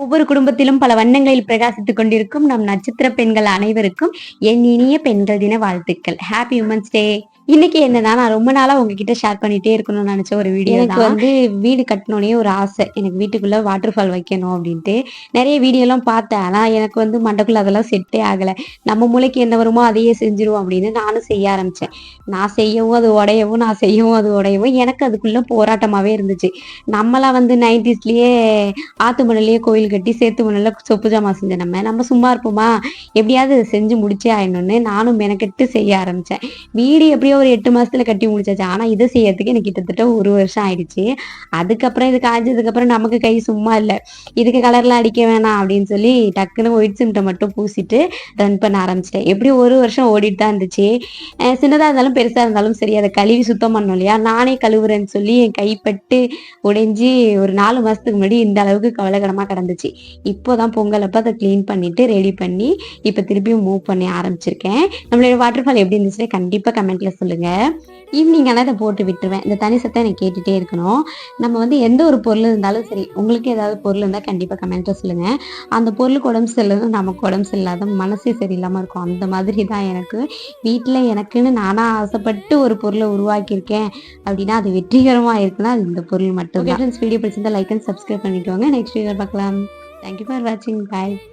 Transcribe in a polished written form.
ஒவ்வொரு குடும்பத்திலும் பல வண்ணங்களில் பிரகாசித்துக் கொண்டிருக்கும் நம் நட்சத்திர பெண்கள் அனைவருக்கும் என் இனிய பெண்கள் தின வாழ்த்துக்கள். Happy women's day. இன்னைக்கு என்னன்னா, நான் ரொம்ப நாளா உங்ககிட்ட ஷேர் பண்ணிட்டே இருக்கணும்னு நெனச்ச ஒரு வீடியோ எனக்கு தான். வீடு கட்டினோனே ஒரு ஆசை. எனக்கு வீட்டுக்குள்ள வாட்டர் ஃபால் வைக்கணும் அப்டின்ட்டு. நெறைய வீடியோலாம் பார்த்தேன். ஆனா எனக்கு மண்டைக்குள்ள அதெல்லாம் செட்டே ஆகல. நம்ம மூளைக்கு என்ன வருமோ அதையே செஞ்சுருவோம் அப்டின்னு நானும் செய்ய ஆரம்பிச்சேன். நான் செய்யவும் அது உடையவும், நான் செய்யவும் அது உடையவும் எனக்கு அதுக்குள்ள போராட்டமாவே இருந்துச்சு. நம்மலாம் 90ஸ்லயே ஆத்து மணல்லயே கோயில் கட்டி, சேத்து மணல்ல சொப்பு ஜாமான் செஞ்ச நம்ம சும்மா இருப்போமா? எப்படியாவது செஞ்சு முடிச்சே ஆயிடணும்னு நானும் மெனக்கெட்டு செய்ய ஆரம்பிச்சேன். வீடு எப்படியோ ஒரு 8 மாசத்துல கட்டி முடிச்சாச்சு. ஆனா இத செய்யறதுக்கு எனக்கு கிட்டத்தட்ட 1 வருஷம் ஆயிடுச்சு. அதுக்கப்புறம் இது காய்ஞ்சதுக்கப்புறம் நமக்கு கை சும்மா இல்ல. இதுக்கு கலர்லாம் அடிக்க வேணாம் அப்படின்னு சொல்லி டக்குன்னு ஒயிட் சிமெண்ட்ட மட்டும் பூசிட்டு ரன் பண்ண ஆரம்பிச்சுட்டேன். எப்படியும் 1 வருஷம் ஓடிட்டு தான் இருந்துச்சு. சின்னதா இருந்தாலும், பெருசா இருந்தாலும் சரி, அத கழுவி சுத்தம் பண்ணணும் இல்லையா? நானே கழுவுறேன்னு சொல்லி என் கைப்பட்டு உடைஞ்சு ஒரு 4 மாசத்துக்கு முன்னாடி இந்த அளவுக்கு கவலைக்கிடமா கிடந்துச்சு. இப்போதான் பொங்கல் அப்ப அத கிளீன் பண்ணிட்டு, ரெடி பண்ணி, இப்ப திருப்பியும் மூவ் பண்ண ஆரம்பிச்சிருக்கேன். நம்மளோட வாட்டர் ஃபால் எப்படி இருந்துச்சுன்னு கண்டிப்பா கமெண்ட்ல சொல்லுங்க. ஈவினிங் ஆனா இத போட்டு விட்டுருவேன். இந்த தண்ணி சத்தம் எனக்கு கேட்டுட்டே இருக்கணும். நம்ம எந்த ஒரு பொருள் இருந்தாலும் சரி, உங்களுக்கு ஏதாவது பொருள் இருந்தா கண்டிப்பா கமெண்ட்ல சொல்லுங்க. அந்த பொருளுக்கு உடம்பு சரியில்லன்னா நமக்கு உடம்பு சரியில்லாத மனசே சரியில்லாம இருக்கும். அந்த மாதிரி தான் எனக்கு. வீட்ல எனக்குன்னு நானா ஆசைப்பட்டு ஒரு பொருள உருவாக்கியிருக்கேன் அப்படின்னா, அது வெற்றிகரமா இருக்குன்னா, அது இந்த பொருள் மட்டும் தான். ஓகே ஃப்ரெண்ட்ஸ், வீடியோ பிடிச்சிருந்தா லைக் அண்ட் சப்ஸ்கிரைப் பண்ணிக்கோங்க. நெக்ஸ்ட் வீடியோல பார்க்கலாம். தேங்க் யூ ஃபார் வாட்சிங். பாய்.